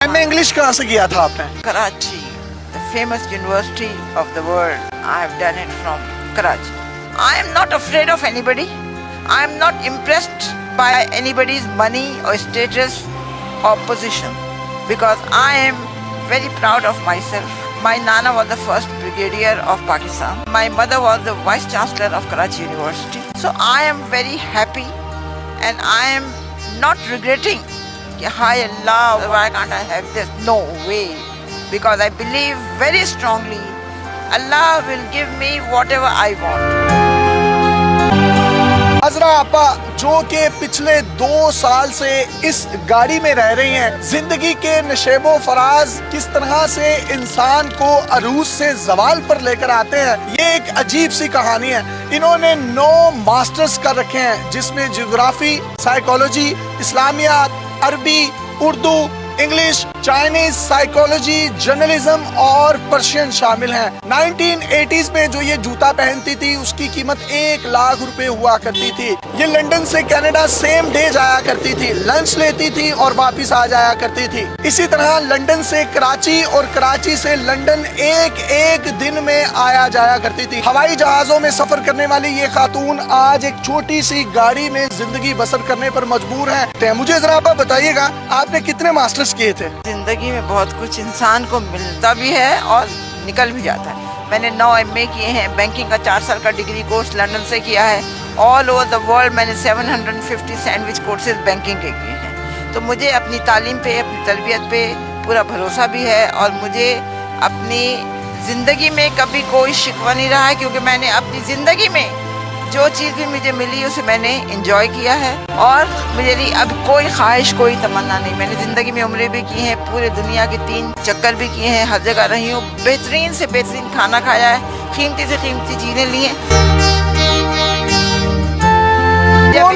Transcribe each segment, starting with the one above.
میں انگلش کہاں سے کیا تھا آپ نے؟ Karachi, the famous university of the world. I have done it from Karachi. I am not afraid of anybody. I am not impressed by anybody's money or status or position because I am very proud of myself. My Nana was the first brigadier of Pakistan. My mother was the vice chancellor of Karachi University. So I am very happy and I am not regretting. Hi Allah, why can't I have this? No way. Because I believe very strongly Allah will give me whatever I want. عذرا آپا جو کہ پچھلے 2 سال سے اس گاڑی میں رہ رہی ہیں، زندگی کے نشیب و فراز کس طرح سے انسان کو عروج سے زوال پر لے کر آتے ہیں، یہ ایک عجیب سی کہانی ہے۔ انہوں نے 9 ماسٹرز کر رکھے ہیں جس میں جغرافی، سائیکالوجی، اسلامیات، عربی، Urdu, English, Chinese, psychology, journalism اور پرشین شامل ہیں۔ 1980s میں جو یہ جوتا پہنتی تھی اس کی قیمت 1 لاکھ روپے ہوا کرتی تھی۔ یہ لنڈن سے کینیڈا سیم ڈے جایا کرتی تھی، لنچ لیتی تھی اور واپس آ جایا کرتی تھی۔ اسی طرح لنڈن سے کراچی اور کراچی سے لنڈن ایک دن میں آیا جایا کرتی تھی۔ ہوائی جہازوں میں سفر کرنے والی یہ خاتون آج ایک چھوٹی سی گاڑی میں زندگی بسر کرنے پر مجبور ہیں۔ مجھے ذرا آپ بتائیے گا آپ نے کتنے ماسٹرز کیے تھے؟ زندگی میں بہت کچھ انسان کو ملتا بھی ہے اور نکل بھی جاتا ہے۔ میں نے 9 MA کیے ہیں، بینکنگ کا 4 سال کا ڈگری کورس لنڈن سے کیا ہے۔ آل اوور دا ورلڈ میں نے 750 سینڈوچ کورسز بینکنگ کے کیے ہیں۔ تو مجھے اپنی تعلیم پہ، اپنی تربیت پہ پورا بھروسہ بھی ہے اور مجھے اپنی زندگی میں کبھی کوئی شکوہ نہیں رہا ہے، کیونکہ میں نے اپنی زندگی میں جو چیز بھی مجھے ملی اسے میں نے انجوائے کیا ہے اور مجھے اب کوئی خواہش، کوئی تمنا نہیں۔ میں نے زندگی میں عمریں بھی کی ہیں، پورے دنیا کے 3 چکر بھی کیے ہیں، ہر جگہ رہی ہوں، بہترین سے بہترین کھانا کھایا ہے، قیمتی سے قیمتی چیزیں لی ہیں۔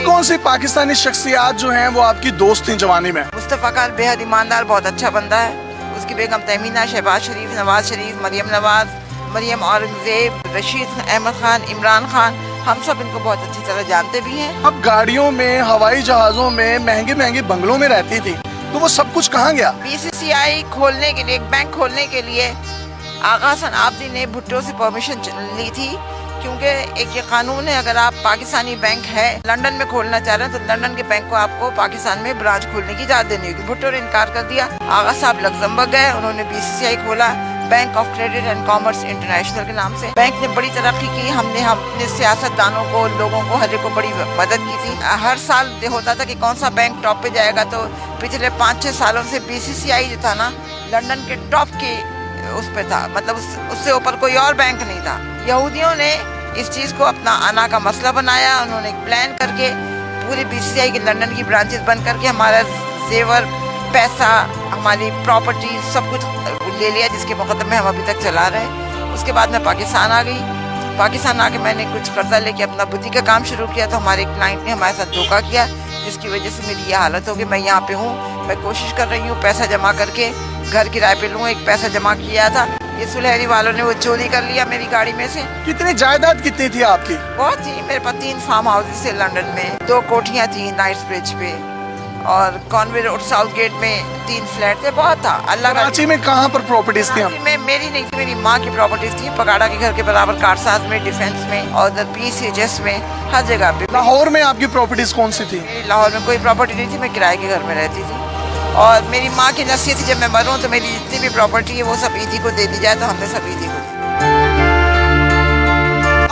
کون سی پاکستانی شخصیات جو ہیں وہ آپ کی دوست تھیں جوانی میں؟ مصطفیٰ خان بے حد ایماندار، بہت اچھا بندہ ہے۔ اس کی بیگم تہمینہ، شہباز شریف، نواز شریف، مریم نواز، مریم اورنگزیب، رشید احمد خان، عمران خان، ہم سب ان کو بہت اچھی طرح جانتے بھی ہیں۔ اب گاڑیوں میں، ہوائی جہازوں میں، مہنگے بنگلوں میں رہتی تھی، تو وہ سب کچھ کہاں گیا؟ BCCI کھولنے کے لیے، ایک بینک کھولنے کے لیے آغا حسن آبدی نے بھٹو سے پرمیشن لی تھی، کیونکہ ایک یہ قانون ہے اگر آپ پاکستانی بینک ہے لنڈن میں کھولنا چاہ رہے ہیں تو لنڈن کے بینک کو آپ کو پاکستان میں برانچ کھولنے کی اجازت دینی ہوگی۔ بھٹو نے انکار کر دیا۔ آغا صاحب لگزمبرگ گئے، انہوں نے BCCI کھولا، bank of credit and commerce international کے نام سے۔ بینک نے بڑی ترقی کی، ہم نے اپنے سیاست دانوں کو، لوگوں کو، ہر ایک کو بڑی مدد کی تھی۔ ہر سال ہوتا تھا کہ کون سا بینک ٹاپ پہ جائے گا، تو پچھلے 5-6 سالوں سے BCCI جو تھا نا لنڈن کے ٹاپ کے اس پہ تھا، مطلب اس سے اوپر کوئی اور بینک نہیں تھا۔ یہودیوں نے اس چیز کو اپنا آنا کا مسئلہ بنایا، انہوں نے پلان کر کے پوری BCCI کی لنڈن کی برانچز بند کر کے ہمارا زیور، پیسہ، ہماری پراپرٹی سب کچھ لے لیا، جس کے مقدمے ہم ابھی تک چلا رہے ہیں۔ اس کے بعد میں پاکستان آ گئی۔ پاکستان آ کے میں نے کچھ قرضہ لے کے اپنا بوٹیک کا کام شروع کیا، تو ہمارے کلائنٹ نے ہمارے ساتھ دھوکہ کیا، جس کی وجہ سے میری یہ حالت ہوگی۔ میں یہاں پہ ہوں، میں کوشش کر رہی ہوں پیسہ جمع کر کے گھر کرائے پہ لوں۔ ایک پیسہ جمع کیا تھا، یہ سلہری والوں نے وہ چوری کر لیا میری گاڑی میں سے۔ کتنی جائیداد کتنی تھی آپ کی؟ بہت تھی، میرے پاس 3 فارم ہاؤسز تھے لنڈن میں، 2 کوٹھیاں تھیں نائٹس برج پہ، اور کانوے روڈ ساؤتھ گیٹ میں 3 فلیٹ تھے، بہت تھا۔ اللہ کا کراچی میں کہاں پر پراپرٹیز تھیں؟ میں میری نہیں تھی، میری ماں کی پراپرٹیز تھی، پگاڑا کے گھر کے برابر، کارساز میں، ڈیفینس میں اور PCHS میں، ہر جگہ پہ۔ لاہور میں آپ کی پراپرٹیز کون سی تھی؟ لاہور میں کوئی پراپرٹی نہیں تھی، میں کرائے کے گھر میں رہتی تھی، اور میری ماں کی نصیحت تھی جب میں مروں تو میری جتنی بھی پراپرٹی ہے وہ سب ایدھی کو دے دی جائے، تو ہم نے سب ایدھی کو دی۔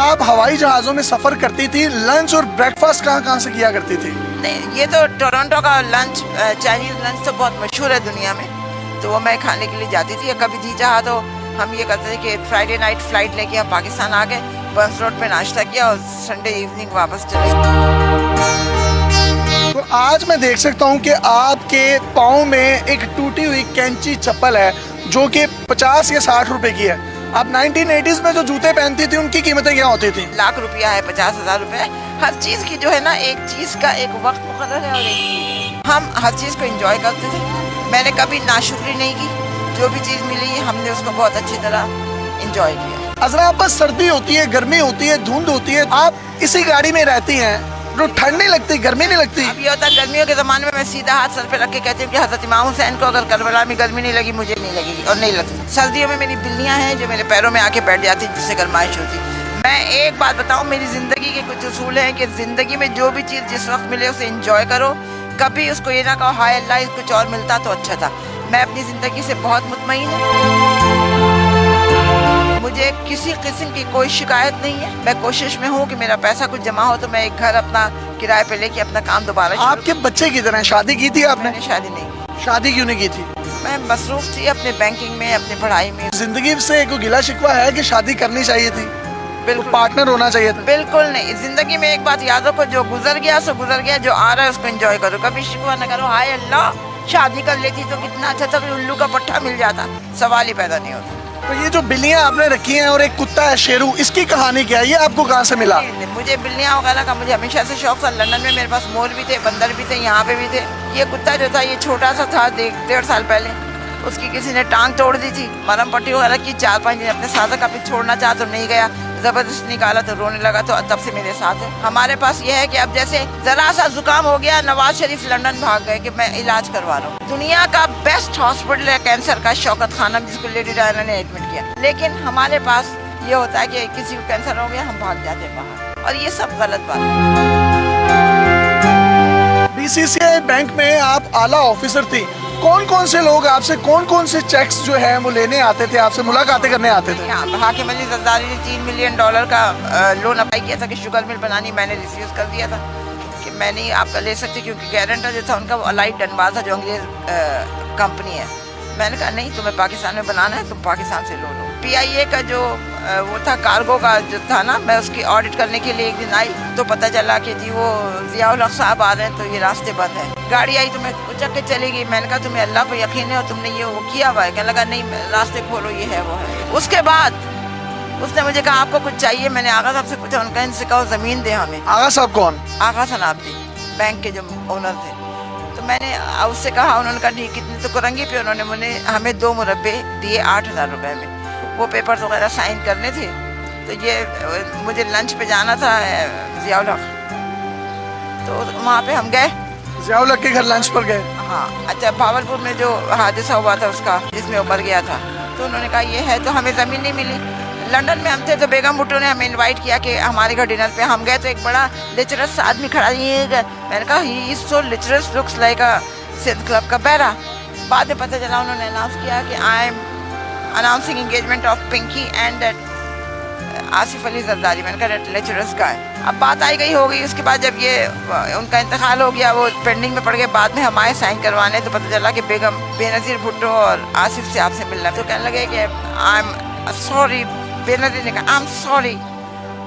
آپ ہوائی جہازوں میں سفر کرتی تھی، لنچ اور بریک فاسٹ کہاں سے کیا کرتی تھی؟ نہیں، یہ تو ٹورنٹو کا لنچ، چائنیز لنچ تو بہت مشہور ہے دنیا میں، تو وہ میں کھانے کے لیے جاتی تھی۔ کبھی جی چاہا تو ہم یہ کرتے تھے کہ فرائیڈے نائٹ فلائٹ لے کے ہم پاکستان آ گئے، برنس روڈ پہ ناشتہ کیا اور سنڈے ایوننگ واپس چلے۔ تو آج میں دیکھ سکتا ہوں کہ آپ کے پاؤں میں ایک ٹوٹی ہوئی کینچی چپل ہے جو کہ 50 یا 60 روپے کی ہے۔ آپ 1980s میں جو جوتے پہنتی تھی ان کی قیمتیں کیا ہوتی تھی؟ لاکھ روپیہ ہے، 50,000 روپے۔ ہر چیز کی جو ہے نا، ایک چیز کا ایک وقت مقرر ہے اور ایک چیز ہم ہر چیز کو انجوائے کرتے تھے۔ میں نے کبھی ناشکری نہیں کی، جو بھی چیز ملی ہم نے اس کو بہت اچھی طرح انجوائے کیا۔ عذرا آپ پر سردی ہوتی ہے، گرمی ہوتی ہے، دھند ہوتی ہے، آپ اسی گاڑی میں رہتی ہیں، आपको ठंड नहीं लगती, गर्मी नहीं लगती? अब ये होता है गर्मियों के ज़माने में मैं सीधा हाथ सर पे रख के कहती हूँ कि हज़रत इमाम हुसैन को अगर करबला में गर्मी नहीं लगी, मुझे नहीं लगेगी और नहीं लगती। सर्दियों में मेरी बिल्लियाँ हैं जो मेरे पैरों में आके बैठ जाती हैं, जिससे गर्माइश होती। मैं एक बात बताऊँ, मेरी ज़िंदगी के कुछ उसूल हैं कि ज़िंदगी में जो भी चीज़ जिस वक्त मिले उसे इंजॉय करो। कभी उसको ये ना कहो हाय अल्लाह कुछ और मिलता तो अच्छा था। मैं अपनी ज़िंदगी से बहुत मुतमईन हूँ, मुझे किसी किस्म की कोई शिकायत नहीं है। मैं कोशिश में हूँ कि मेरा पैसा कुछ जमा हो तो मैं एक घर अपना किराए पे लेके अपना काम दोबारा शुरू आपके बच्चे किधर हैं? शादी की थी आपने? मैंने शादी नहीं की। शादी क्यों नहीं की थी? मैं मसरूफ थी अपने बैंकिंग में, अपनी पढ़ाई में। जिंदगी से कोई गिला शिकवा है कि शादी करनी चाहिए थी, बिल्कुल पार्टनर होना चाहिए था? बिल्कुल नहीं। जिंदगी में एक बात याद रखो, जो गुजर गया सो गुजर गया, जो आ रहा है उसको एंजॉय करो। कभी शिकवा न करो हाय अल्लाह शादी कर लेती तो कितना अच्छा था, उल्लू का पट्टा मिल जाता, सवाल ही पैदा नहीं होता। तो ये जो बिल्लियां आपने रखी हैं और एक कुत्ता है शेरू, इसकी कहानी क्या है? ये आपको कहाँ से मिला? मुझे बिल्लियाँ वगैरह का मुझे हमेशा से शौक था। लंदन में मेरे पास मोर भी थे, बंदर भी थे, यहाँ पे भी थे। ये कुत्ता जो था ये छोटा सा था, 1.5 साल पहले उसकी किसी ने टांग तोड़ दी थी, मरहम पट्टी वगैरह की। 4-5 दिन अपने साथ कभी छोड़ना चाहा तो नहीं गया, जबरदस्त निकाला तो रोने लगा, तो तब से मेरे साथ है। हमारे पास ये है कि अब जैसे जरा सा जुकाम हो गया, नवाज शरीफ लंदन भाग गए कि मैं इलाज करवा रहा हूँ। दुनिया का बेस्ट हॉस्पिटल है कैंसर का, शौकत खानम, जिसको लेडी डायना ने एडमिट किया। लेकिन हमारे पास ये होता है कि किसी को कैंसर हो गया हम भाग जाते हैं बाहर, और ये सब गलत बात है। बीसीसीआई बैंक में आप आला ऑफिसर थी, कौन कौन से लोग आपसे कौन कौन से चेक्स जो है वो लेने आते थे, आपसे मुलाकातें करने आते थे? हाकिम अली जरदारी ने $3 मिलियन का लोन अप्लाई किया था कि शुगर मिल बनानी, मैंने रिफ्यूज़ कर दिया था कि मैं नहीं आपका ले सकती, क्योंकि गारंटर जो था उनका वो अलाइड डनबाल था जो अंग्रेज कंपनी है। मैंने कहा नहीं, तुम्हें पाकिस्तान में बनाना है, तुम पाकिस्तान से लो। PIA का जो वो था कार्गो का जो था ना, मैं उसकी ऑडिट करने के लिए एक दिन आई तो पता चला कि जी वो ज़ियाउल हक साहब आ रहे हैं, तो ये रास्ते बंद है। गाड़ी आई तो मैं उचक के चली गई। मैंने कहा तुम्हें अल्लाह पर यकीन है और तुमने ये वो किया हुआ है? कहने लगा नहीं रास्ते खोलो, ये है वो है। उसके बाद उसने मुझे कहा आपको कुछ चाहिए? मैंने आगा साहब से पूछा, उनका इनसे कहो ज़मीन दे हमें। आगा साहब कौन? आगा सनाब्दी, बैंक के जो ओनर थे। तो मैंने उससे कहा, उन्होंने कहा नहीं कितने, तो कुरंगी पे उन्होंने हमें 2 मुरब्बे दिए 8,000 रुपये में। वो पेपर्स वगैरह साइन करने थे, तो ये मुझे लंच पे जाना था ज़ियाउल हक, तो वहाँ पे हम गए। ज़ियाउल हक के घर लंच पर गए? हाँ। अच्छा, भावलपुर में जो हादसा हुआ था उसका, जिसमें वो मर गया था, तो उन्होंने कहा ये है, तो हमें ज़मीन नहीं मिली। लंदन में हम थे तो बेगम भुट्टो ने हमें इनवाइट किया कि हमारे घर डिनर पे। हम गए तो एक बड़ा लिचरस आदमी खड़ा, ये मैंने कहा he is so lecherous, looks like a Sindh club का बैरा। बाद में पता चला उन्होंने अनाउंस किया कि I am announcing engagement of Pinky and Asif Ali Zardari. मैंने कहा लेक्चरर्स का है। अब बात आई गई हो गई। उसके बाद जब ये उनका इंतकाल हो गया, वो पेंडिंग में पड़ गए, बाद में हम आए साइन करवाने, तो पता चला कि बेगम बेनज़ीर भुट्टो और आसिफ से आपसे मिलना। तो कहने लगे कि आई एम सॉरी। बेनज़ीर ने कहा I am sorry,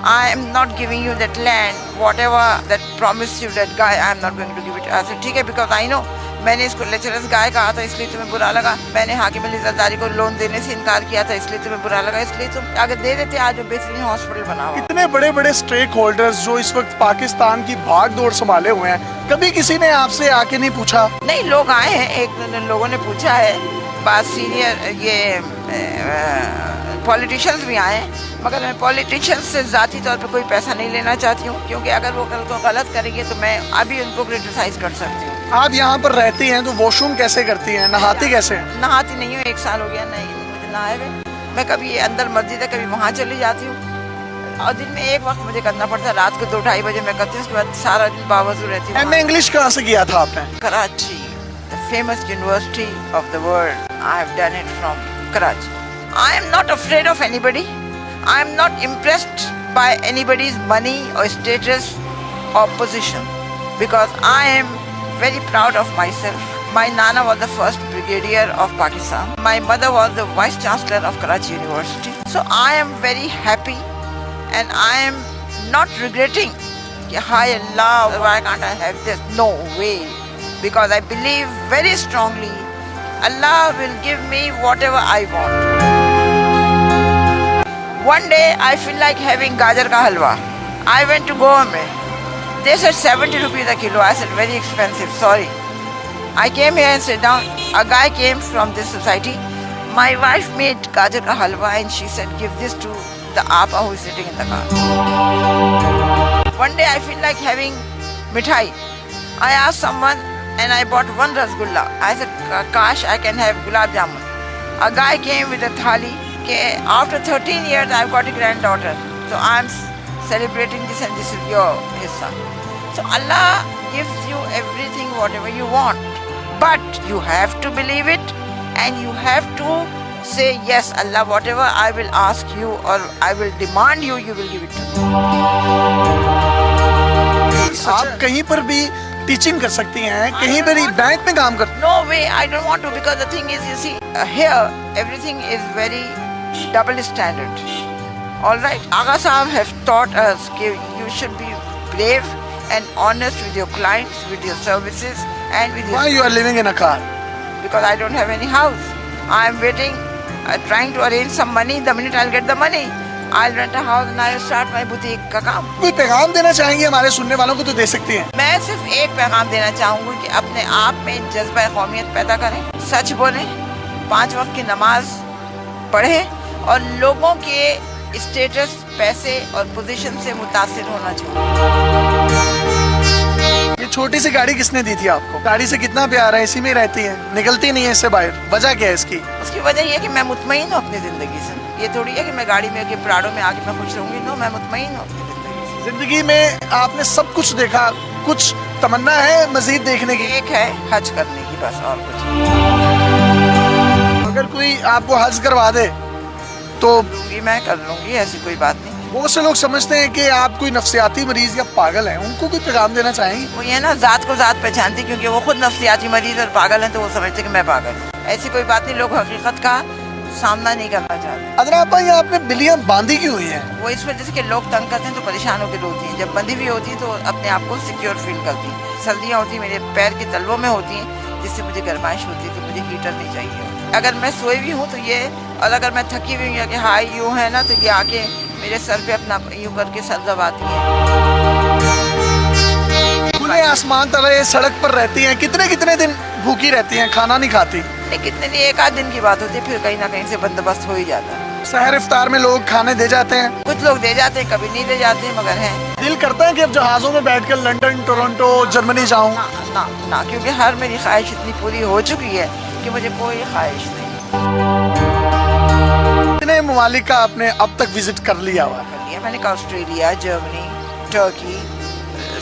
I am not giving you that land, whatever that promised you that guy, I am not going to give it. I said ठीक है, because I know मैंने इसको lecturers गाय कहा था इसलिए तुम्हें बुरा लगा। मैंने हाकिम अली जरदारी को लोन देने से इनकार किया था इसलिए तुम्हें बुरा लगा, इसलिए तुम अगर दे देते आज वो बेहतरीन हॉस्पिटल बना हुआ। इतने बड़े बड़े स्टेक होल्डर्स जो इस वक्त पाकिस्तान की भाग दौड़ संभाले हुए हैं, कभी किसी ने आपसे आके नहीं पूछा? नहीं, लोग आए हैं, एक लोगों ने पूछा है, बात सीनियर ये पॉलिटिशियंस भी आए, मगर मैं पॉलिटिशियंस से ज़ाती तौर पे कोई पैसा नहीं लेना चाहती हूँ, क्योंकि अगर वो कल को गलत करेंगे तो मैं अभी उनको क्रिटिसाइज कर सकती हूँ। आप यहाँ पर रहती हैं तो वॉशरूम कैसे करती हैं, नहाती कैसे हैं? नहाती नहीं हूँ, 1 साल हो गया नहीं मुझे नहाए हुए। मैं कभी अंदर मस्जिद है कभी वहाँ चली जाती हूँ, और दिन में एक वक्त मुझे करना पड़ता है, रात को 2-2:30 बजे मैं करती हूँ, उसके बाद सारा दिन बावजूद रहती हूँ। MA इंग्लिश कहाँ से किया था आपने? Karachi, the famous university of the world. I have done it from Karachi. I am not afraid of anybody. I am not impressed by anybody's money or status or position, because I am very proud of myself. My Nana was the first brigadier of Pakistan. My mother was the vice chancellor of Karachi University. So I am very happy and I am not regretting. Hi Allah, why can't I have this? No way. Because I believe very strongly Allah will give me whatever I want. One day I feel like having gajar ka halwa. I went to Goa mein. They said 70 rupees a kilo. I said very expensive, sorry. I came here and sat down. A guy came from this society. My wife made gajar ka halwa and she said give this to the apa who is sitting in the car. One day I feel like having mithai. I asked someone and I bought one rasgulla. I said, Kash, I can have gulab jamun. A guy came with a thali. After 13 years, I've got a granddaughter. So I'm celebrating this and this is your hissa. So Allah gives you everything, whatever you want. But you have to believe it and you have to say, yes, Allah, whatever I will ask you or I will demand you, you will give it to me. आप कहीं पर भी teaching कर सकती हैं, कहीं पर भी बैंक में काम कर. No way, I don't want to, because the thing is, you see, here everything is very double standard. All right, Agha Sahab have taught us that you should be brave and honest with your clients, with your services, and with your. Why you are living in a car? Because I don't have any house. I am waiting, trying to arrange some money. The minute I'll get the money, I'll rent a house and I'll start my boutique का काम. कोई पैगाम देना चाहेंगे हमारे सुनने वालों को तो दे सकती हैं. मैं सिर्फ एक पैगाम देना चाहूँगी कि अपने आप में जज्बा कौमियत पैदा करें, सच बोलें, 5 वक्त की नमाज पढ़ें और लोगों के स्टेटस, पैसे और पोजीशन से मुतासिर होना चाहिए. ये छोटी सी गाड़ी किसने दी थी आपको? गाड़ी से कितना प्यार है, इसी में रहती है, निकलती नहीं है इससे बाहर. वजह क्या है इसकी? उसकी वजह ये है कि मैं मुतमईन हूँ अपनी जिंदगी से. ये थोड़ी है कि मैं गाड़ी में आके प्राड़ों में आके मैं खुश रहूंगी. नो, मैं मुतमईन हूँ अपनी जिंदगी से. जिंदगी में आपने सब कुछ देखा, कुछ तमन्ना है मजीद देखने की? एक है हज करने की, बस, और कुछ. अगर कोई आपको हज करवा दे तो लूंगी, मैं कर लूंगी, ऐसी कोई बात नहीं. बहुत से लोग समझते हैं कि आप कोई नफ्सियाती मरीज या पागल हैं, उनको कोई पैगाम देना चाहेंगे? वो ये ना जात को जात पहचानती, क्योंकि वो खुद नफ्सियाती मरीज और पागल हैं तो वो समझते कि मैं पागल हूँ. ऐसी कोई बात नहीं. लोग हकीकत का सामना नहीं करना चाहते. अदरा आपा, ये आपने बिल्लियां बांधी क्यों हुई हैं? वो इस वजह से कि लोग तंग करते हैं तो परेशान होकर रोती हैं. जब बंधी हुई होती हैं तो अपने आप को सिक्योर फील करती हैं. सर्दियाँ होती मेरे पैर के तलवों में होती हैं, जिससे मुझे गर्माइश होती है, तो मुझे हीटर नहीं चाहिए. अगर मैं सोई भी हूँ तो ये, और अगर मैं थकी हुई हूँ कि हाई यूँ है ना, तो ये आके मेरे सर पे अपना यूँ करके सर दबाती है. खुले आसमान तले सड़क पर रहती हैं, कितने कितने दिन भूखी रहती हैं, खाना नहीं खाती? नहीं, कितने दिन, एक आध दिन की बात होती है, फिर कहीं ना कहीं से बंदोबस्त हो ही जाता है. सहर इफ्तार में लोग खाने दे जाते हैं? कुछ लोग दे जाते हैं, कभी नहीं दे जाते हैं, मगर हैं. दिल करता है कि अब जहाज़ों में बैठकर लंदन, टोरंटो, जर्मनी जाऊं? ना ना ना, क्योंकि हर मेरी ख्वाहिश इतनी पूरी हो चुकी है कि मुझे कोई ख्वाहिश नहीं. कितने ममालिक का आपने अब तक विजिट कर लिया हुआ? कर लिया मैंने. ऑस्ट्रेलिया, जर्मनी, टर्की,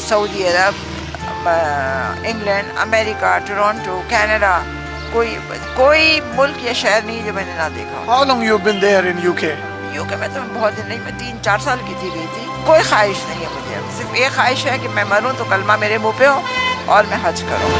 सऊदी अरब, इंग्लैंड, अमेरिका, टोरंटो, कनाडा. कोई मुल्क या शहर नहीं जो मैंने ना देखा. How long you been there in UK? UK में तो बहुत दिन नहीं, मैं 3-4 साल की थी, गई थी. कोई ख्वाहिश नहीं है मुझे. सिर्फ एक ख्वाहिश है कि मैं मरूं तो कलमा मेरे मुंह पे हो और मैं हज करूं.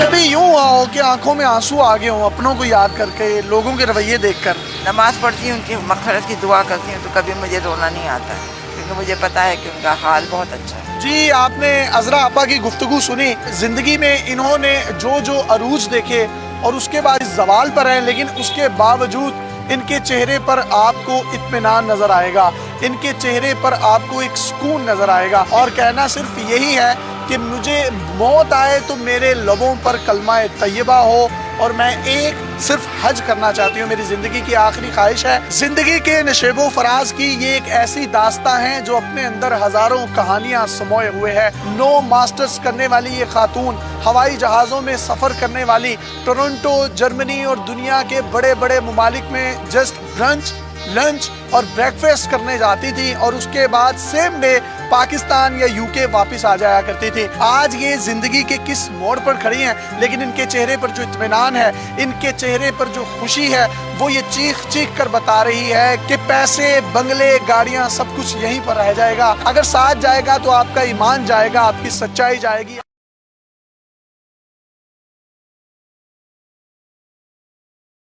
कभी यूं हुआ हो कि आंखों में आंसू आ गए हों अपनों को याद करके, लोगों के रवैये देखकर? नमाज पढ़ती हूँ, उनकी मग़फ़िरत की दुआ करती हूँ, तो कभी मुझे रोना नहीं आता है, क्योंकि मुझे पता है कि उनका हाल बहुत अच्छा है. जी, आपने अज़रा आपा की गुफ्तगू सुनी. जिंदगी में इन्होंने जो अरूज देखे और उसके बाद ज़वाल पर हैं, लेकिन उसके बावजूद इनके चेहरे पर आपको इत्मीनान नजर आएगा, इनके चेहरे पर आपको एक सुकून नजर आएगा. और कहना सिर्फ यही है कि मुझे मौत आए तो मेरे लबों पर कलमा तैयबा हो और मैं एक सिर्फ हज करना चाहती हूँ. मेरी ज़िंदगी की आखिरी ख्वाहिश है. ज़िंदगी के नशेबो फराज की ये एक ऐसी दास्तां है जो अपने अंदर हज़ारों कहानियाँ समोए हुए है. 9 मास्टर्स करने वाली ये खातून हवाई जहाज़ों में सफ़र करने वाली टोरंटो, जर्मनी और दुनिया के बड़े बड़े ममालिक में जस्ट ब्रंच, लंच और ब्रेकफास्ट करने जाती थी और उसके बाद सेम डे पाकिस्तान या यूके वापस आ जाया करती थी. आज ये जिंदगी के किस मोड़ पर खड़ी हैं, लेकिन इनके चेहरे पर जो इत्मीनान है, इनके चेहरे पर जो खुशी है, वो ये चीख चीख कर बता रही है कि पैसे, बंगले, गाड़ियां सब कुछ यहीं पर रह जाएगा. अगर साथ जाएगा तो आपका ईमान जाएगा, आपकी सच्चाई जाएगी.